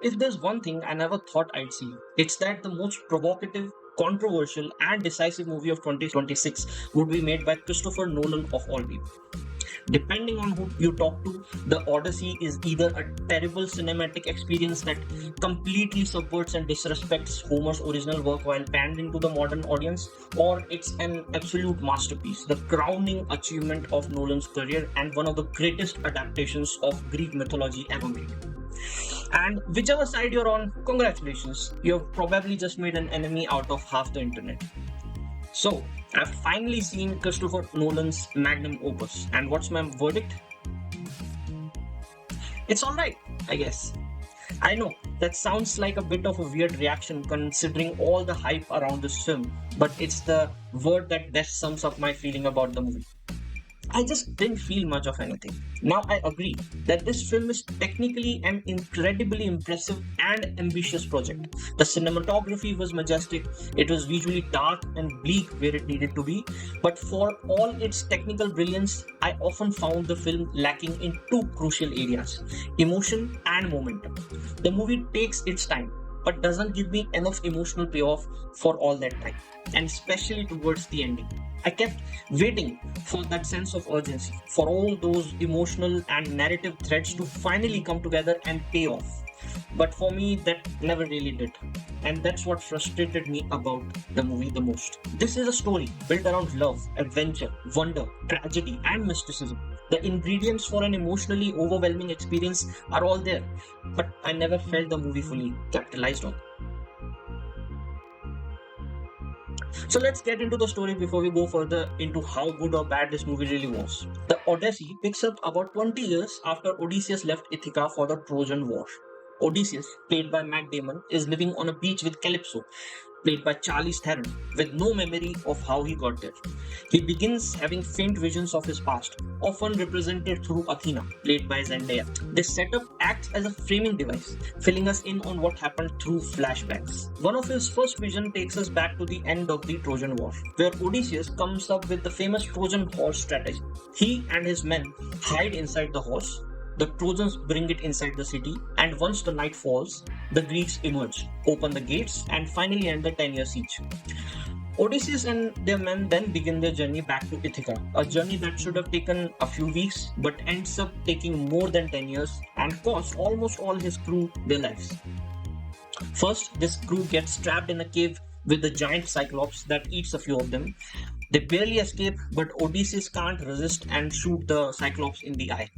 If there's one thing I never thought I'd see, it's that the most provocative, controversial, and decisive movie of 2026 would be made by Christopher Nolan of all people. Depending on who you talk to, the Odyssey is either a terrible cinematic experience that completely subverts and disrespects Homer's original work while pandering to the modern audience, or it's an absolute masterpiece, the crowning achievement of Nolan's career and one of the greatest adaptations of Greek mythology ever made. And whichever side you're on, congratulations, you've probably just made an enemy out of half the internet. So, I've finally seen Christopher Nolan's magnum opus, and what's my verdict? It's alright, I guess. I know that sounds like a bit of a weird reaction considering all the hype around this film, but it's the word that best sums up my feeling about the movie. I just didn't feel much of anything. Now, I agree that this film is technically an incredibly impressive and ambitious project. The cinematography was majestic, it was visually dark and bleak where it needed to be, but for all its technical brilliance, I often found the film lacking in two crucial areas: emotion and momentum. The movie takes its time but doesn't give me enough emotional payoff for all that time, and especially towards the ending. I kept waiting for that sense of urgency, for all those emotional and narrative threads to finally come together and pay off. But for me, that never really did. And that's what frustrated me about the movie the most. This is a story built around love, adventure, wonder, tragedy, and mysticism. The ingredients for an emotionally overwhelming experience are all there, but I never felt the movie fully capitalized on. So let's get into the story before we go further into how good or bad this movie really was. The Odyssey picks up about 20 years after Odysseus left Ithaca for the Trojan War. Odysseus, played by Matt Damon, is living on a beach with Calypso, played by Charlize Theron, with no memory of how he got there. He begins having faint visions of his past, often represented through Athena, played by Zendaya. This setup acts as a framing device, filling us in on what happened through flashbacks. One of his first visions takes us back to the end of the Trojan War, where Odysseus comes up with the famous Trojan horse strategy. He and his men hide inside the horse, the Trojans bring it inside the city, and once the night falls, the Greeks emerge, open the gates, and finally end the 10-year siege. Odysseus and their men then begin their journey back to Ithaca, a journey that should have taken a few weeks but ends up taking more than 10 years and cost almost all his crew their lives. First, this crew gets trapped in a cave with the giant cyclops that eats a few of them. They barely escape, but Odysseus can't resist and shoot the Cyclops in the eye.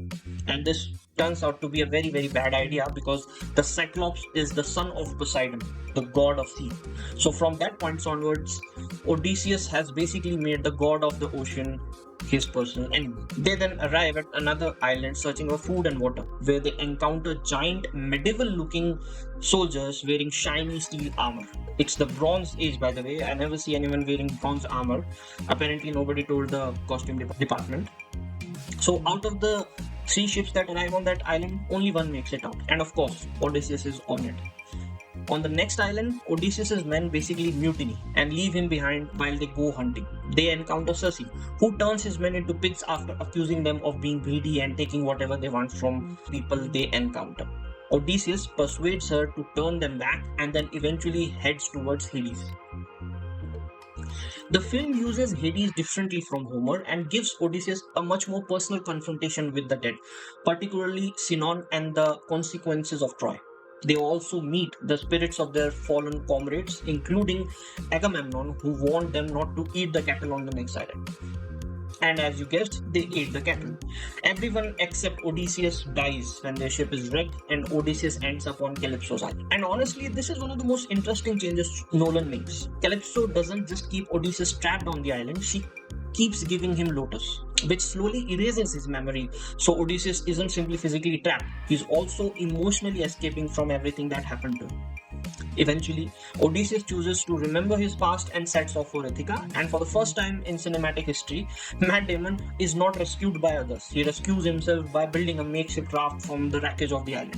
And this turns out to be a very, very bad idea because the Cyclops is the son of Poseidon, the god of sea. So from that point onwards, Odysseus has basically made the god of the ocean his personal enemy. They then arrive at another island searching for food and water, where they encounter giant medieval looking soldiers wearing shiny steel armor. It's the Bronze Age, by the way. I never see anyone wearing bronze armor. Apparently, nobody told the costume department. So, out of the three ships that arrive on that island, only one makes it out. And of course, Odysseus is on it. On the next island, Odysseus' men basically mutiny and leave him behind while they go hunting. They encounter Circe, who turns his men into pigs after accusing them of being greedy and taking whatever they want from people they encounter. Odysseus persuades her to turn them back and then eventually heads towards Hades. The film uses Hades differently from Homer and gives Odysseus a much more personal confrontation with the dead, particularly Sinon and the consequences of Troy. They also meet the spirits of their fallen comrades, including Agamemnon, who warned them not to eat the cattle on the next island. And as you guessed, they ate the cattle. Everyone except Odysseus dies when their ship is wrecked and Odysseus ends up on Calypso's island. And honestly, this is one of the most interesting changes Nolan makes. Calypso doesn't just keep Odysseus trapped on the island, she keeps giving him Lotus, which slowly erases his memory. So Odysseus isn't simply physically trapped, he's also emotionally escaping from everything that happened to him. Eventually, Odysseus chooses to remember his past and sets off for Ithaca, and for the first time in cinematic history, Matt Damon is not rescued by others. He rescues himself by building a makeshift raft from the wreckage of the island.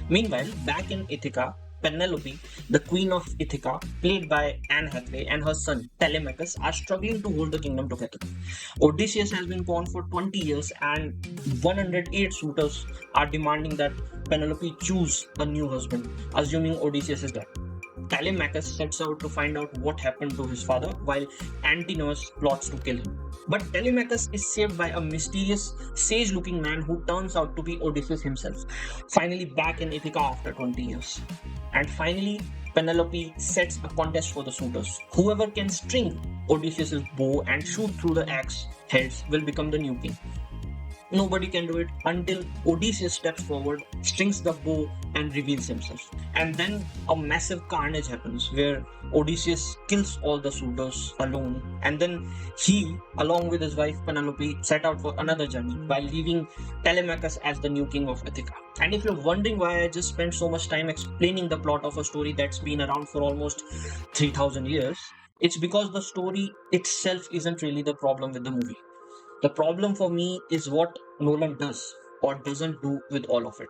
Meanwhile, back in Ithaca, Penelope, the queen of Ithaca, played by Anne Hathaway, and her son Telemachus are struggling to hold the kingdom together. Odysseus has been gone for 20 years, and 108 suitors are demanding that Penelope choose a new husband, assuming Odysseus is dead. Telemachus sets out to find out what happened to his father, while Antinous plots to kill him. But Telemachus is saved by a mysterious, sage looking man who turns out to be Odysseus himself, finally back in Ithaca after 20 years. And finally, Penelope sets a contest for the suitors. Whoever can string Odysseus' bow and shoot through the axe heads will become the new king. Nobody can do it until Odysseus steps forward, strings the bow, and reveals himself. And then a massive carnage happens where Odysseus kills all the suitors alone. And then he, along with his wife Penelope, set out for another journey while leaving Telemachus as the new king of Ithaca. And if you're wondering why I just spent so much time explaining the plot of a story that's been around for almost 3000 years, it's because the story itself isn't really the problem with the movie. The problem for me is what Nolan does or doesn't do with all of it.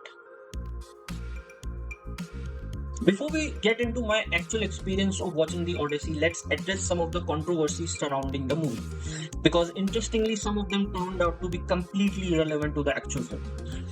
Before we get into my actual experience of watching the Odyssey, let's address some of the controversies surrounding the movie. Because interestingly, some of them turned out to be completely irrelevant to the actual film.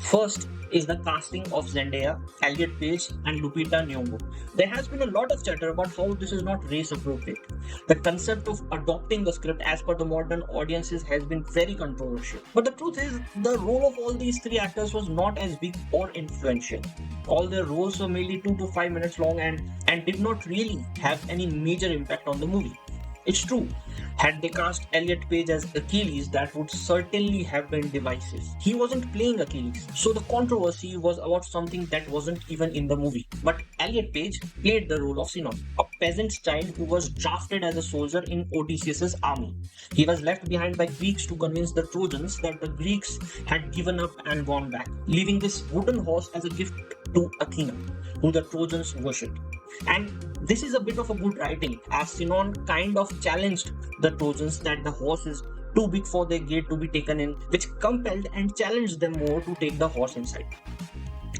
First is the casting of Zendaya, Elliot Page, and Lupita Nyong'o. There has been a lot of chatter about how this is not race appropriate. The concept of adopting the script as per the modern audiences has been very controversial. But the truth is, the role of all these three actors was not as big or influential. All their roles were merely 2 to 5 minutes long and did not really have any major impact on the movie. It's true, had they cast Elliot Page as Achilles, that would certainly have been divisive. He wasn't playing Achilles, so the controversy was about something that wasn't even in the movie. But Elliot Page played the role of Sinon, a peasant's child who was drafted as a soldier in Odysseus' army. He was left behind by Greeks to convince the Trojans that the Greeks had given up and gone back, leaving this wooden horse as a gift to Athena, who the Trojans worshipped. And this is a bit of a good writing, as Sinon kind of challenged the Trojans that the horse is too big for their gate to be taken in, which compelled and challenged them more to take the horse inside.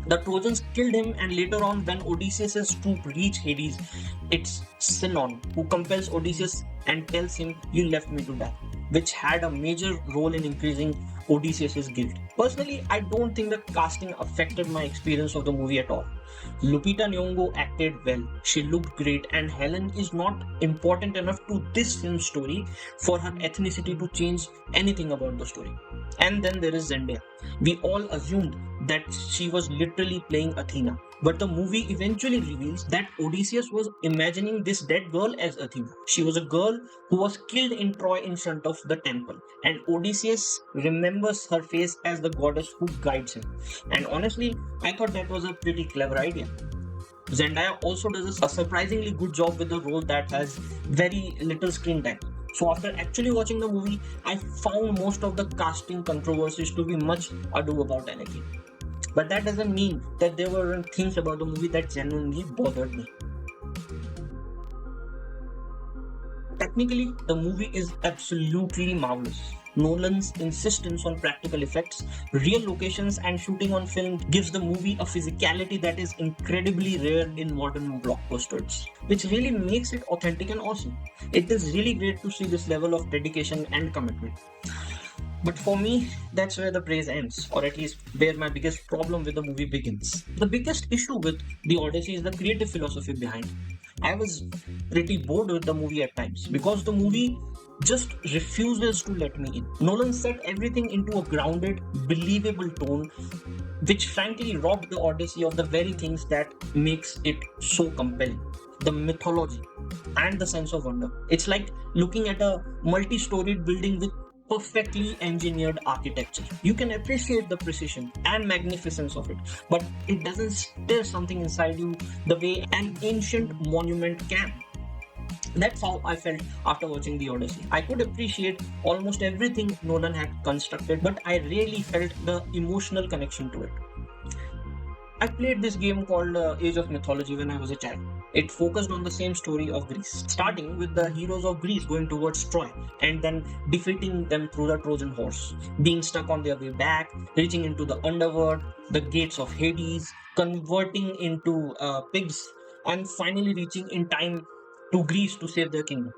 The Trojans killed him, and later on, when Odysseus' troop reach Hades, it's Sinon who compels Odysseus and tells him, "You left me to die," which had a major role in increasing Odysseus' guilt. Personally, I don't think the casting affected my experience of the movie at all. Lupita Nyong'o acted well, she looked great, and Helen is not important enough to this film's story for her ethnicity to change anything about the story. And then there is Zendaya. We all assumed that she was literally playing Athena, but the movie eventually reveals that Odysseus was imagining this dead girl as Athena. She was a girl who was killed in Troy in front of the temple, and Odysseus remembers her face as the goddess who guides him. And honestly, I thought that was a pretty clever idea. Zendaya also does a surprisingly good job with the role that has very little screen time. So after actually watching the movie, I found most of the casting controversies to be much ado about anything. But that doesn't mean that there weren't things about the movie that genuinely bothered me. Technically, the movie is absolutely marvelous. Nolan's insistence on practical effects, real locations, and shooting on film gives the movie a physicality that is incredibly rare in modern blockbusters, which really makes it authentic and awesome. It is really great to see this level of dedication and commitment. But for me, that's where the praise ends, or at least where my biggest problem with the movie begins. The biggest issue with the Odyssey is the creative philosophy behind it. I was pretty bored with the movie at times because the movie just refuses to let me in. Nolan set everything into a grounded, believable tone, which frankly robbed the Odyssey of the very things that makes it so compelling. The mythology and the sense of wonder. It's like looking at a multi-storied building with perfectly engineered architecture. You can appreciate the precision and magnificence of it, but it doesn't stir something inside you the way an ancient monument can. That's how I felt after watching the Odyssey. I could appreciate almost everything Nolan had constructed, but I really felt the emotional connection to it. I played this game called Age of Mythology when I was a child. It focused on the same story of Greece, starting with the heroes of Greece going towards Troy and then defeating them through the Trojan horse, being stuck on their way back, reaching into the underworld, the gates of Hades, converting into pigs and finally reaching in time to Greece to save their kingdom.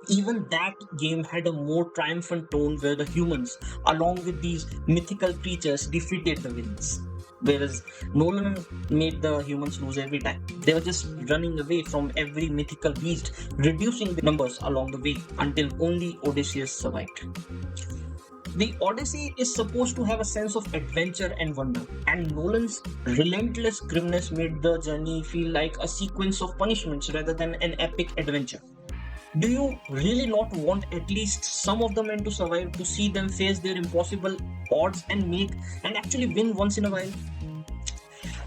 Even that game had a more triumphant tone where the humans, along with these mythical creatures, defeated the villains. Whereas Nolan made the humans lose every time. They were just running away from every mythical beast, reducing the numbers along the way until only Odysseus survived. The Odyssey is supposed to have a sense of adventure and wonder, and Nolan's relentless grimness made the journey feel like a sequence of punishments rather than an epic adventure. Do you really not want at least some of the men to survive, to see them face their impossible odds and actually win once in a while?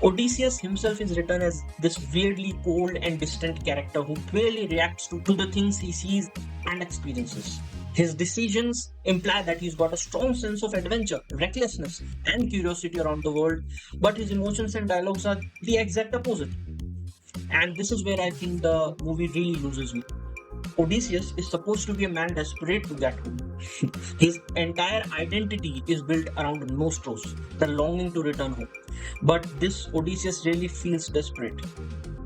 Odysseus himself is written as this weirdly cold and distant character who clearly reacts to the things he sees and experiences. His decisions imply that he's got a strong sense of adventure, recklessness, and curiosity around the world, but his emotions and dialogues are the exact opposite. And this is where I think the movie really loses me. Odysseus is supposed to be a man desperate to get home. His entire identity is built around Nostros, the longing to return home. But this Odysseus really feels desperate.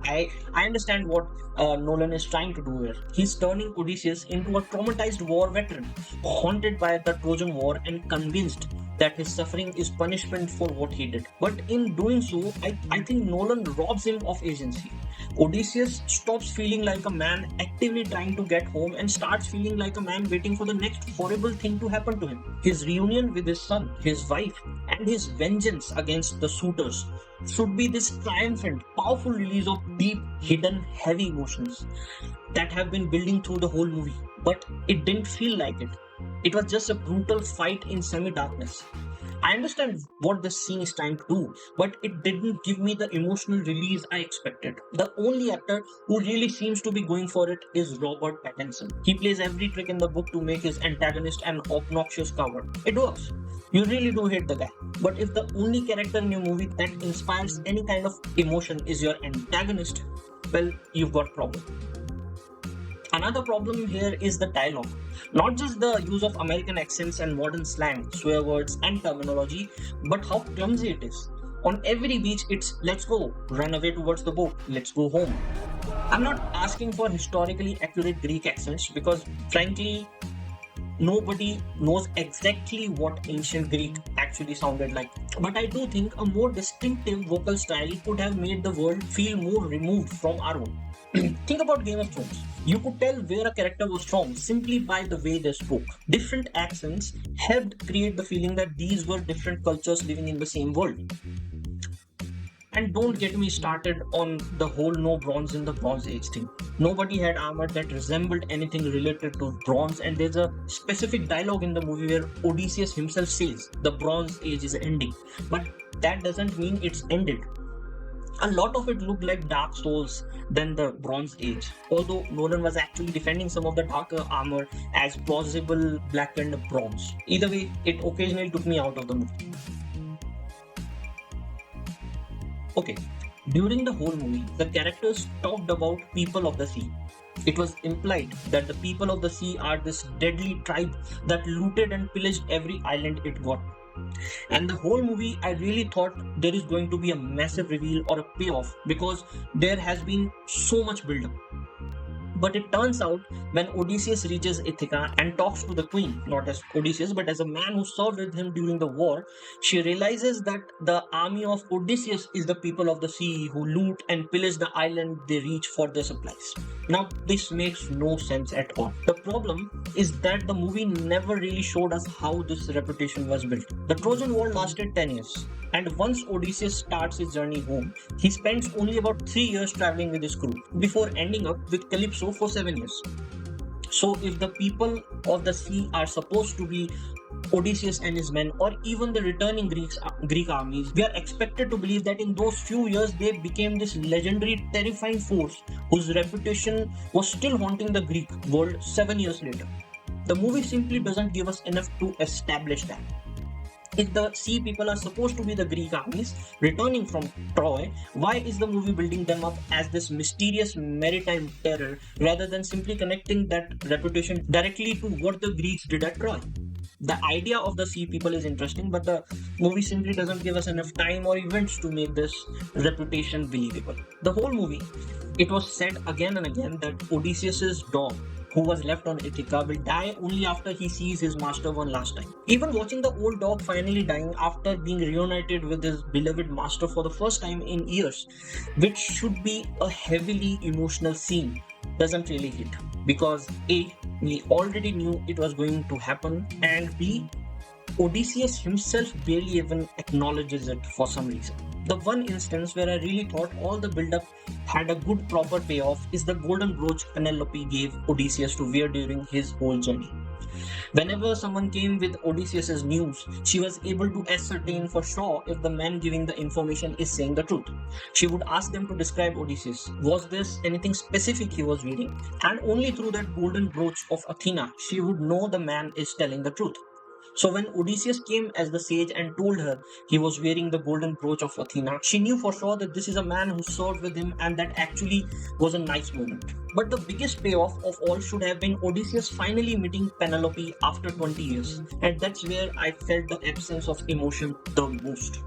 I understand what Nolan is trying to do here. He's turning Odysseus into a traumatized war veteran, haunted by the Trojan War and convinced that his suffering is punishment for what he did. But in doing so, I think Nolan robs him of agency. Odysseus stops feeling like a man actively trying to get home and starts feeling like a man waiting for the next horrible thing to happen to him. His reunion with his son, his wife, and his vengeance against the suitors should be this triumphant, powerful release of deep, hidden, heavy emotions that have been building through the whole movie. But it didn't feel like it. It was just a brutal fight in semi-darkness. I understand what this scene is trying to do, but it didn't give me the emotional release I expected. The only actor who really seems to be going for it is Robert Pattinson. He plays every trick in the book to make his antagonist an obnoxious coward. It works. You really do hate the guy. But if the only character in your movie that inspires any kind of emotion is your antagonist, well, you've got problem. Another problem here is the dialogue. Not just the use of American accents and modern slang, swear words, and terminology, but how clumsy it is. On every beach, it's let's go, run away towards the boat, let's go home. I'm not asking for historically accurate Greek accents because, frankly, nobody knows exactly what ancient Greek actually sounded like. But I do think a more distinctive vocal style could have made the world feel more removed from our own. Think about Game of Thrones. You could tell where a character was from simply by the way they spoke. Different accents helped create the feeling that these were different cultures living in the same world. And don't get me started on the whole no bronze in the Bronze Age thing. Nobody had armor that resembled anything related to bronze, and there's a specific dialogue in the movie where Odysseus himself says the Bronze Age is ending. But that doesn't mean it's ended. A lot of it looked like Dark Souls than the Bronze Age, although Nolan was actually defending some of the darker armor as plausible blackened bronze. Either way, it occasionally took me out of the movie. Okay, during the whole movie, the characters talked about people of the sea. It was implied that the people of the sea are this deadly tribe that looted and pillaged every island it got. And the whole movie, I really thought there is going to be a massive reveal or a payoff because there has been so much build up. But it turns out when Odysseus reaches Ithaca and talks to the queen, not as Odysseus but as a man who served with him during the war, she realizes that the army of Odysseus is the people of the sea who loot and pillage the island they reach for their supplies. Now, this makes no sense at all. The problem is that the movie never really showed us how this reputation was built. The Trojan War lasted 10 years. And once Odysseus starts his journey home, he spends only about 3 years traveling with his crew before ending up with Calypso for 7 years. So if the people of the sea are supposed to be Odysseus and his men, or even the returning Greek armies, we are expected to believe that in those few years they became this legendary, terrifying force whose reputation was still haunting the Greek world 7 years later. The movie simply doesn't give us enough to establish that. If the sea people are supposed to be the Greek armies returning from Troy, why is the movie building them up as this mysterious maritime terror rather than simply connecting that reputation directly to what the Greeks did at Troy? The idea of the sea people is interesting, but the movie simply doesn't give us enough time or events to make this reputation believable. The whole movie, it was said again and again that Odysseus's dog, who was left on Ithaca, will die only after he sees his master one last time. Even watching the old dog finally dying after being reunited with his beloved master for the first time in years, which should be a heavily emotional scene, doesn't really hit. Because A, we already knew it was going to happen, and B, Odysseus himself barely even acknowledges it for some reason. The one instance where I really thought all the build-up had a good proper payoff is the golden brooch Penelope gave Odysseus to wear during his whole journey. Whenever someone came with Odysseus's news, she was able to ascertain for sure if the man giving the information is saying the truth. She would ask them to describe Odysseus. Was this anything specific he was reading? And only through that golden brooch of Athena, she would know the man is telling the truth. So when Odysseus came as the sage and told her he was wearing the golden brooch of Athena, she knew for sure that this is a man who served with him, and that actually was a nice moment. But the biggest payoff of all should have been Odysseus finally meeting Penelope after 20 years. And that's where I felt the absence of emotion the most.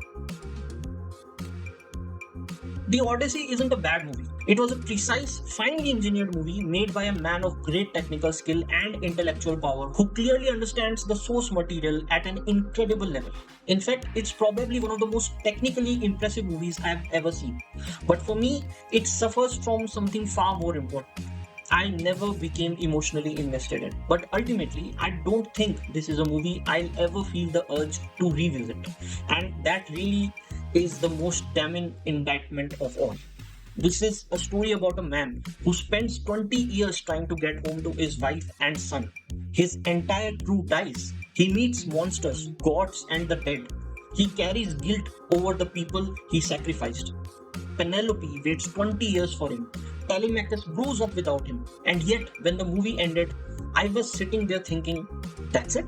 The Odyssey isn't a bad movie. It was a precise, finely engineered movie made by a man of great technical skill and intellectual power who clearly understands the source material at an incredible level. In fact, it's probably one of the most technically impressive movies I've ever seen. But for me, it suffers from something far more important. I never became emotionally invested in. But ultimately, I don't think this is a movie I'll ever feel the urge to revisit. And that really is the most damning indictment of all. This is a story about a man who spends 20 years trying to get home to his wife and son. His entire crew dies. He meets monsters, gods, and the dead. He carries guilt over the people he sacrificed. Penelope waits 20 years for him. Telemachus grows up without him. And yet, when the movie ended, I was sitting there thinking, that's it?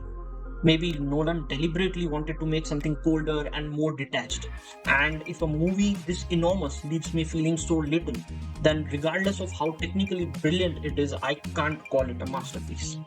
Maybe Nolan deliberately wanted to make something colder and more detached. And if a movie this enormous leaves me feeling so little, then regardless of how technically brilliant it is, I can't call it a masterpiece.